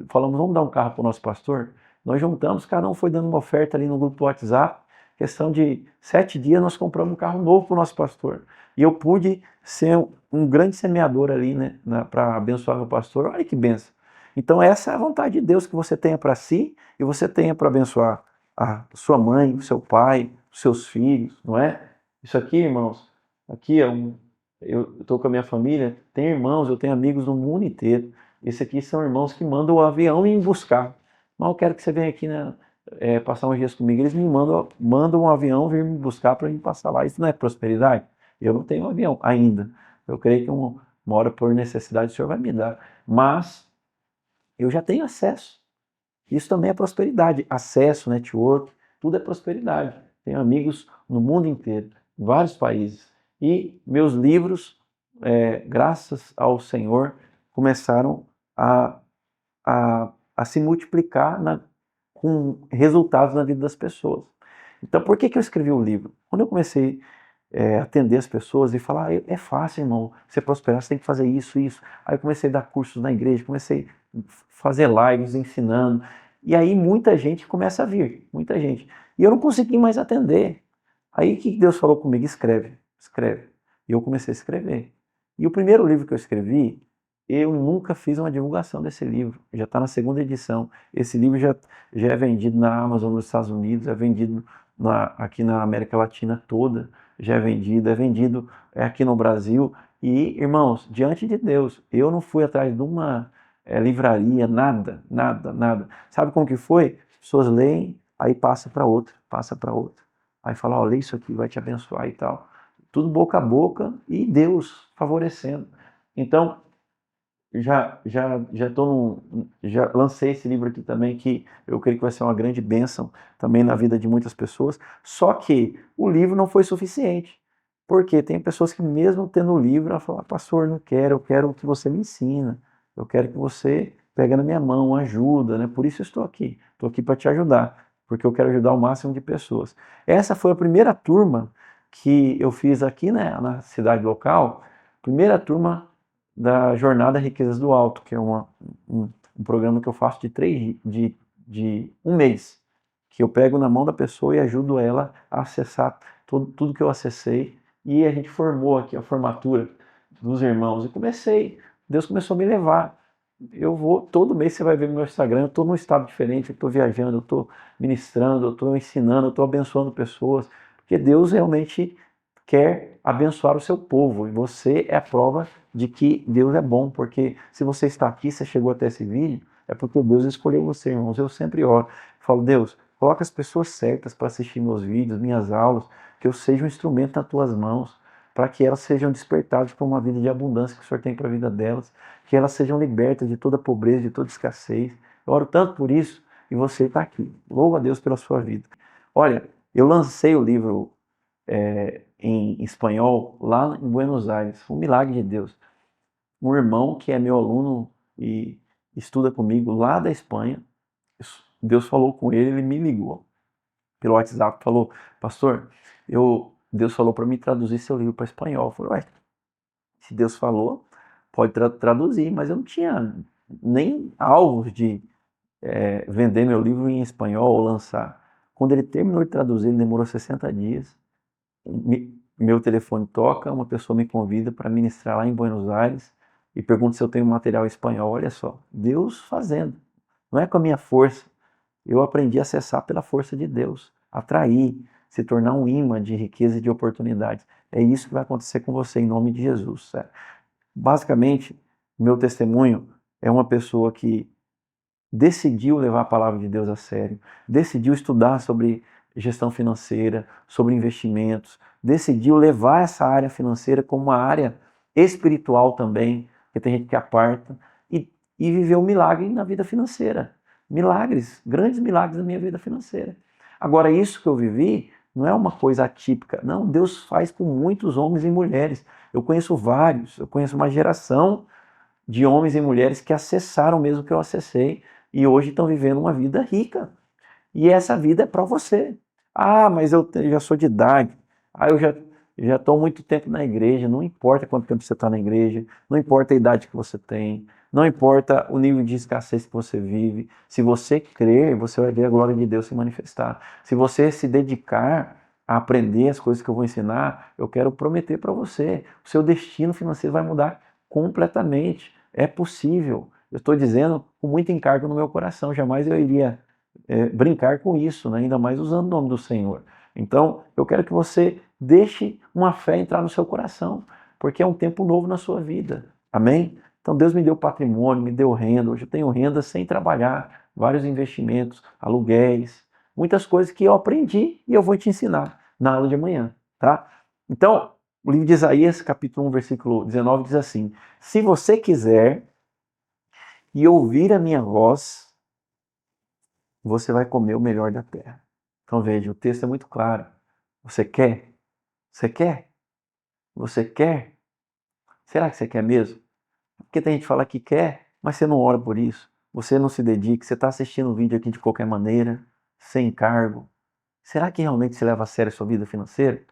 falamos, vamos dar um carro para o nosso pastor? Nós juntamos, cada um foi dando uma oferta ali no grupo do WhatsApp, questão de 7 dias nós compramos um carro novo para o nosso pastor. E eu pude ser um grande semeador ali, né, para abençoar meu pastor. Olha que benção. Então essa é a vontade de Deus, que você tenha para si e você tenha para abençoar a sua mãe, o seu pai, os seus filhos, não é? Isso aqui, irmãos, aqui eu estou com a minha família, tenho irmãos, eu tenho amigos no mundo inteiro. Esse aqui são irmãos que mandam o avião ir me buscar. Mas eu quero que você venha aqui, né, passar uns dias comigo. Eles me mandam um avião vir me buscar para a gente passar lá. Isso não é prosperidade? Eu não tenho um avião ainda. Eu creio que uma hora por necessidade o Senhor vai me dar. Mas eu já tenho acesso. Isso também é prosperidade. Acesso, network, tudo é prosperidade. Tenho amigos no mundo inteiro, em vários países. E meus livros, graças ao Senhor, começaram a se multiplicar com resultados na vida das pessoas. Então, por que eu escrevi o livro? Quando eu comecei atender as pessoas e falar, é fácil, irmão, você prosperar, você tem que fazer isso, isso. Aí eu comecei a dar cursos na igreja, comecei a fazer lives ensinando, e aí muita gente começa a vir, muita gente. E eu não consegui mais atender. Aí o que Deus falou comigo? Escreve, escreve. E eu comecei a escrever. E o primeiro livro que eu escrevi, eu nunca fiz uma divulgação desse livro. Já está na segunda edição. Esse livro já é vendido na Amazon nos Estados Unidos, é vendido aqui na América Latina toda, já é vendido aqui no Brasil. E, irmãos, diante de Deus, eu não fui atrás de uma livraria, nada, nada, nada. Sabe como que foi? As pessoas leem, aí passa para outra, passa para outra. Aí fala, ó, lê isso aqui, vai te abençoar e tal. Tudo boca a boca e Deus favorecendo. Então, já lancei esse livro aqui também, que eu creio que vai ser uma grande bênção também na vida de muitas pessoas. Só que o livro não foi suficiente. Porque tem pessoas que mesmo tendo o livro, ela fala, pastor, não quero, eu quero que você me ensina. Eu quero que você pegue na minha mão, ajuda, né? Por isso eu estou aqui. Estou aqui para te ajudar, porque eu quero ajudar o máximo de pessoas. Essa foi a primeira turma que eu fiz aqui, né, na cidade local. Primeira turma da Jornada Riquezas do Alto, que é um programa que eu faço de um mês, que eu pego na mão da pessoa e ajudo ela a acessar tudo que eu acessei, e a gente formou aqui a formatura dos irmãos, e Deus começou a me levar. Eu vou, todo mês você vai ver no meu Instagram, eu estou num estado diferente, eu estou viajando, eu estou ministrando, eu estou ensinando, eu estou abençoando pessoas, porque Deus realmente quer abençoar o seu povo, e você é a prova de que Deus é bom, porque se você está aqui, você chegou até esse vídeo, é porque Deus escolheu você, irmãos. Eu sempre oro, falo, Deus, coloca as pessoas certas para assistir meus vídeos, minhas aulas, que eu seja um instrumento nas tuas mãos, para que elas sejam despertadas para uma vida de abundância que o Senhor tem para a vida delas, que elas sejam libertas de toda pobreza, de toda escassez. Eu oro tanto por isso, e você está aqui. Louva a Deus pela sua vida. Olha, eu lancei o livro em espanhol lá em Buenos Aires. Foi um milagre de Deus. Um irmão que é meu aluno e estuda comigo lá da Espanha, Deus falou com ele, ele me ligou pelo WhatsApp, falou, pastor, Deus falou para mim traduzir seu livro para espanhol. Eu falei, ué, se Deus falou, pode traduzir, mas eu não tinha nem alvos de vender meu livro em espanhol ou lançar. Quando ele terminou de traduzir, ele demorou 60 dias. Meu telefone toca, uma pessoa me convida para ministrar lá em Buenos Aires e pergunta se eu tenho material em espanhol. Olha só, Deus fazendo. Não é com a minha força. Eu aprendi a acessar pela força de Deus, atrair, se tornar um imã de riqueza e de oportunidades. É isso que vai acontecer com você em nome de Jesus. Certo? Basicamente, meu testemunho é uma pessoa que decidiu levar a palavra de Deus a sério, decidiu estudar sobre gestão financeira, sobre investimentos, decidiu levar essa área financeira como uma área espiritual também, porque tem gente que aparta, e viveu um milagre na vida financeira. Milagres, grandes milagres na minha vida financeira. Agora, isso que eu vivi não é uma coisa atípica. Não, Deus faz com muitos homens e mulheres. Eu conheço vários, eu conheço uma geração de homens e mulheres que acessaram mesmo o que eu acessei e hoje estão vivendo uma vida rica. E essa vida é para você. Ah, mas eu já sou de idade. Ah, Eu já estou há muito tempo na igreja, não importa quanto tempo você está na igreja, não importa a idade que você tem, não importa o nível de escassez que você vive. Se você crer, você vai ver a glória de Deus se manifestar. Se você se dedicar a aprender as coisas que eu vou ensinar, eu quero prometer para você, o seu destino financeiro vai mudar completamente. É possível. Eu estou dizendo com muito encargo no meu coração, jamais eu iria brincar com isso, né? Ainda mais usando o nome do Senhor. Então, eu quero que você deixe uma fé entrar no seu coração, porque é um tempo novo na sua vida. Amém? Então, Deus me deu patrimônio, me deu renda. Hoje eu tenho renda sem trabalhar, vários investimentos, aluguéis, muitas coisas que eu aprendi e eu vou te ensinar na aula de amanhã, tá? Então, o livro de Isaías, capítulo 1, versículo 19, diz assim: Se você quiser e ouvir a minha voz, você vai comer o melhor da terra. Então veja, o texto é muito claro. Você quer? Você quer? Você quer? Será que você quer mesmo? Porque tem gente que fala que quer, mas você não ora por isso. Você não se dedica, você está assistindo o vídeo aqui de qualquer maneira, sem encargo. Será que realmente você leva a sério a sua vida financeira?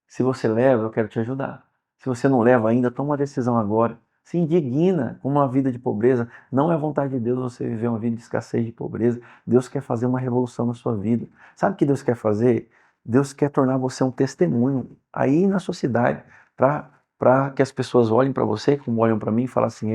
Se você leva, eu quero te ajudar. Se você não leva ainda, toma uma decisão agora. Se indigna com uma vida de pobreza. Não é vontade de Deus você viver uma vida de escassez, de pobreza. Deus quer fazer uma revolução na sua vida. Sabe o que Deus quer fazer? Deus quer tornar você um testemunho aí na sociedade, para que as pessoas olhem para você, como olham para mim, e falem assim: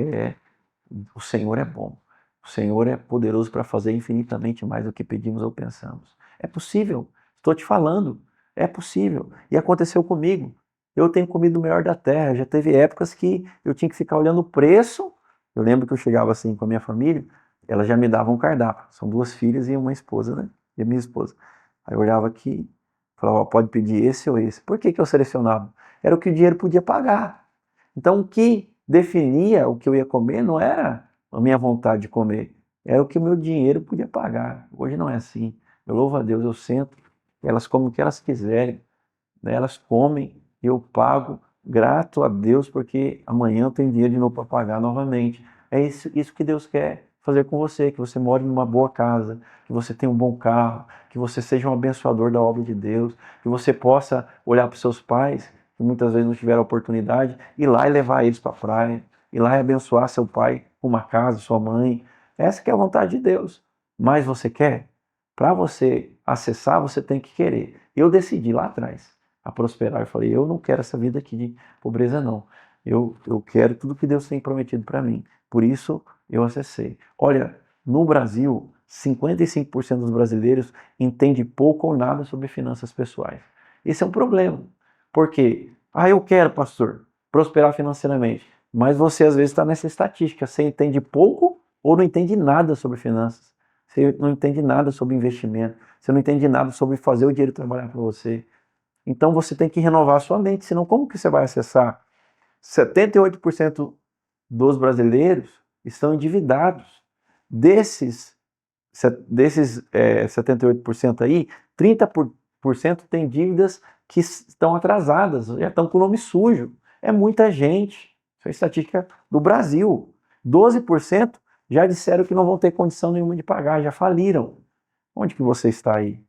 o Senhor é bom. O Senhor é poderoso para fazer infinitamente mais do que pedimos ou pensamos. É possível. Estou te falando. É possível. E aconteceu comigo. Eu tenho comido o melhor da terra. Já teve épocas que eu tinha que ficar olhando o preço. Eu lembro que eu chegava assim com a minha família, ela já me dava um cardápio. São duas filhas e uma esposa, né? E a minha esposa. Aí eu olhava aqui, falava: ó, pode pedir esse ou esse. Por que que eu selecionava? Era o que o dinheiro podia pagar. Então, o que definia o que eu ia comer não era a minha vontade de comer, era o que o meu dinheiro podia pagar. Hoje não é assim. Eu louvo a Deus, eu sento, elas comem o que elas quiserem, né? Elas comem, eu pago, grato a Deus, porque amanhã eu tenho dinheiro de novo para pagar novamente. É isso que Deus quer fazer com você, que você more numa boa casa, que você tenha um bom carro, que você seja um abençoador da obra de Deus, que você possa olhar para os seus pais, que muitas vezes não tiveram oportunidade, ir lá e levar eles para a praia, ir lá e abençoar seu pai com uma casa, sua mãe. Essa que é a vontade de Deus. Mas você quer? Para você acessar, você tem que querer. Eu decidi lá atrás a prosperar. Eu falei: eu não quero essa vida aqui de pobreza, não. Eu quero tudo que Deus tem prometido para mim. Por isso, eu acessei. Olha, no Brasil, 55% dos brasileiros entende pouco ou nada sobre finanças pessoais. Esse é um problema. Por quê? Ah, eu quero, pastor, prosperar financeiramente. Mas você, às vezes, está nessa estatística. Você entende pouco ou não entende nada sobre finanças. Você não entende nada sobre investimento. Você não entende nada sobre fazer o dinheiro trabalhar para você. Então você tem que renovar a sua mente, senão como que você vai acessar? 78% dos brasileiros estão endividados. Desses 78% aí, 30% tem dívidas que estão atrasadas, já estão com o nome sujo. É muita gente. Isso é estatística do Brasil. 12% já disseram que não vão ter condição nenhuma de pagar, já faliram. Onde que você está aí?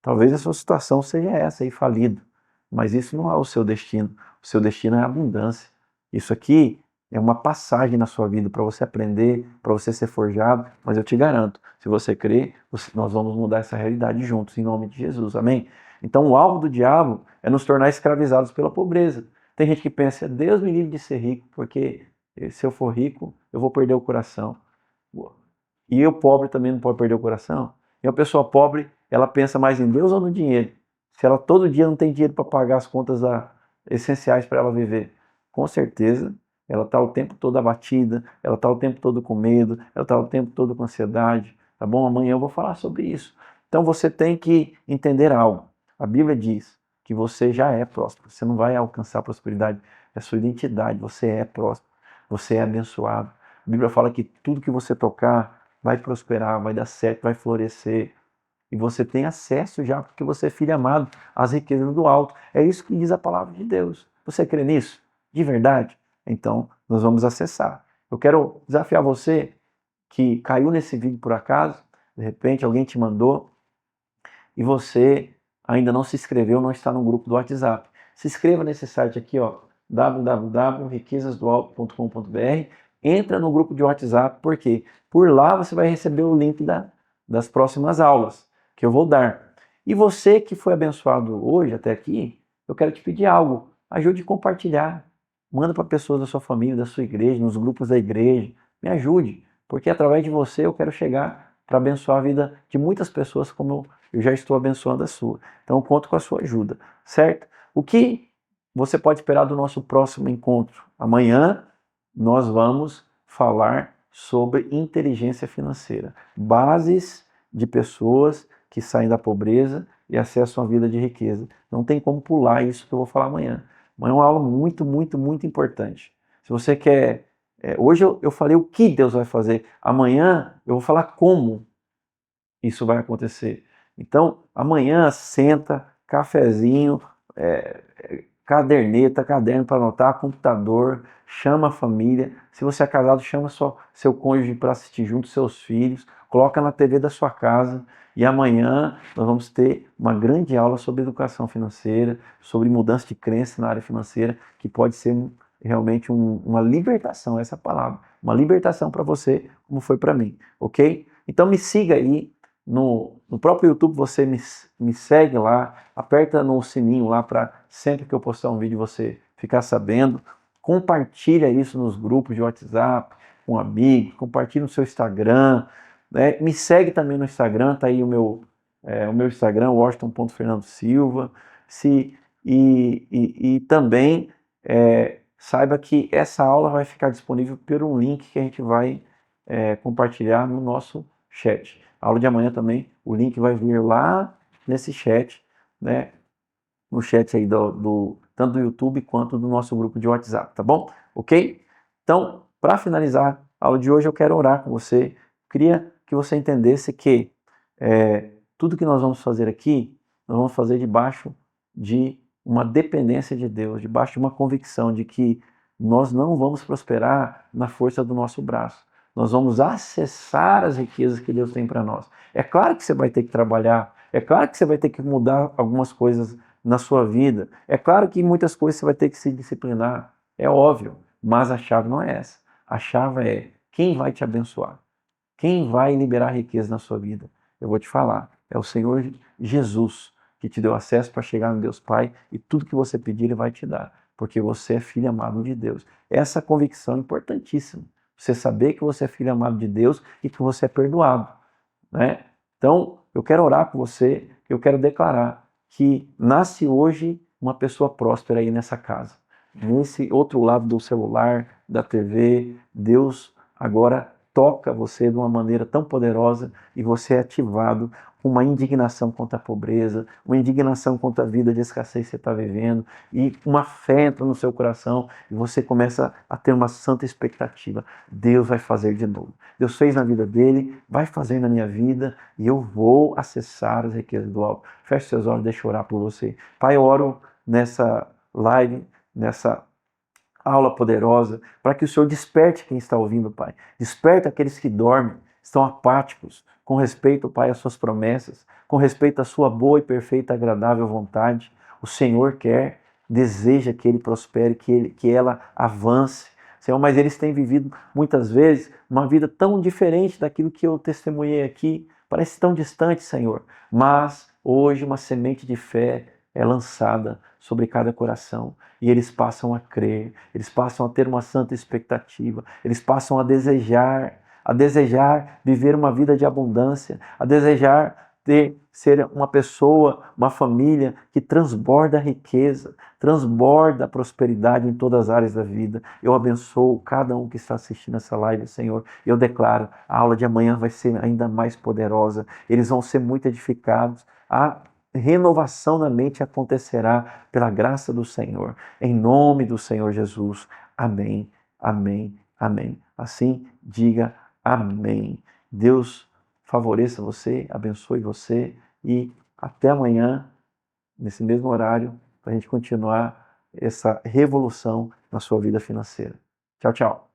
Talvez a sua situação seja essa aí, falido. Mas isso não é o seu destino. O seu destino é a abundância. Isso aqui é uma passagem na sua vida para você aprender, para você ser forjado. Mas eu te garanto, se você crer, nós vamos mudar essa realidade juntos, em nome de Jesus. Amém? Então o alvo do diabo é nos tornar escravizados pela pobreza. Tem gente que pensa: Deus me livre de ser rico, porque se eu for rico, eu vou perder o coração. E o pobre também não pode perder o coração. E a pessoa pobre, ela pensa mais em Deus ou no dinheiro? Se ela todo dia não tem dinheiro para pagar as contas essenciais para ela viver, com certeza ela está o tempo todo abatida, ela está o tempo todo com medo, ela está o tempo todo com ansiedade. Tá bom? Amanhã eu vou falar sobre isso. Então você tem que entender algo. A Bíblia diz que você já é próspero. Você não vai alcançar a prosperidade, é a sua identidade. Você é próspero, você é abençoado. A Bíblia fala que tudo que você tocar vai prosperar, vai dar certo, vai florescer. E você tem acesso já, porque você é filho amado, às riquezas do alto. É isso que diz a palavra de Deus. Você crê nisso? De verdade? Então, nós vamos acessar. Eu quero desafiar você que caiu nesse vídeo por acaso, de repente alguém te mandou, e você ainda não se inscreveu, não está no grupo do WhatsApp, se inscreva nesse site aqui, ó, www.riquezasdoalto.com.br. Entra no grupo de WhatsApp, porque por lá você vai receber o link das próximas aulas que eu vou dar. E você que foi abençoado hoje até aqui, eu quero te pedir algo. Ajude a compartilhar. Manda para pessoas da sua família, da sua igreja, nos grupos da igreja. Me ajude, porque através de você eu quero chegar para abençoar a vida de muitas pessoas como eu já estou abençoando a sua. Então eu conto com a sua ajuda, certo? O que você pode esperar do nosso próximo encontro? Amanhã nós vamos falar sobre inteligência financeira, bases de pessoas que saem da pobreza e acessam a vida de riqueza. Não tem como pular isso que eu vou falar amanhã. Amanhã é uma aula muito, muito, muito importante. Se você quer... hoje eu falei o que Deus vai fazer. Amanhã eu vou falar como isso vai acontecer. Então, amanhã senta, cafezinho, caderneta, caderno para anotar, computador, chama a família. Se você é casado, chama seu cônjuge para assistir junto, seus filhos, coloca na TV da sua casa. E amanhã nós vamos ter uma grande aula sobre educação financeira, sobre mudança de crença na área financeira, que pode ser realmente uma libertação, essa palavra, uma libertação para você, como foi para mim, ok? Então me siga aí no próprio YouTube, você me segue lá, aperta no sininho lá para sempre que eu postar um vídeo você ficar sabendo. Compartilha isso nos grupos de WhatsApp, com amigos, compartilha no seu Instagram, né? Me segue também no Instagram, tá aí o meu Instagram, washington.fernandosilva. E também saiba que essa aula vai ficar disponível por um link que a gente vai compartilhar no nosso chat. A aula de amanhã também, o link vai vir lá nesse chat, né? No chat aí tanto do YouTube quanto do nosso grupo de WhatsApp, tá bom? Ok? Então, para finalizar a aula de hoje, eu quero orar com você. Queria que você entendesse que tudo que nós vamos fazer aqui, nós vamos fazer debaixo de uma dependência de Deus, debaixo de uma convicção de que nós não vamos prosperar na força do nosso braço. Nós vamos acessar as riquezas que Deus tem para nós. É claro que você vai ter que trabalhar, é claro que você vai ter que mudar algumas coisas na sua vida, é claro que muitas coisas você vai ter que se disciplinar, é óbvio, mas a chave não é essa. A chave é quem vai te abençoar, quem vai liberar riqueza na sua vida. Eu vou te falar, é o Senhor Jesus que te deu acesso para chegar no Deus Pai e tudo que você pedir Ele vai te dar, porque você é filho amado de Deus. Essa convicção é importantíssima. Você saber que você é filho amado de Deus e que você é perdoado, né? Então, eu quero orar com você, eu quero declarar que nasce hoje uma pessoa próspera aí nessa casa. Nesse outro lado do celular, da TV, Deus agora toca você de uma maneira tão poderosa e você é ativado com uma indignação contra a pobreza, uma indignação contra a vida de escassez que você está vivendo e uma fé entra no seu coração e você começa a ter uma santa expectativa. Deus vai fazer de novo. Deus fez na vida dele, vai fazer na minha vida e eu vou acessar as riquezas do alto. Feche seus olhos, deixa eu orar por você. Pai, eu oro nessa live, nessa aula poderosa, para que o Senhor desperte quem está ouvindo, Pai. Desperte aqueles que dormem, estão apáticos, com respeito, Pai, às suas promessas, com respeito à sua boa e perfeita e agradável vontade. O Senhor quer, deseja que ele prospere, que ela avance. Senhor, mas eles têm vivido muitas vezes uma vida tão diferente daquilo que eu testemunhei aqui, parece tão distante, Senhor. Mas hoje uma semente de fé é lançada sobre cada coração e eles passam a crer, eles passam a ter uma santa expectativa, eles passam a desejar viver uma vida de abundância, a desejar ser uma pessoa, uma família que transborda a riqueza, transborda a prosperidade em todas as áreas da vida. Eu abençoo cada um que está assistindo essa live, Senhor. Eu declaro, a aula de amanhã vai ser ainda mais poderosa. Eles vão ser muito edificados. A renovação na mente acontecerá pela graça do Senhor. Em nome do Senhor Jesus. Amém, amém, amém. Assim, diga amém. Deus favoreça você, abençoe você e até amanhã, nesse mesmo horário, para a gente continuar essa revolução na sua vida financeira. Tchau, tchau.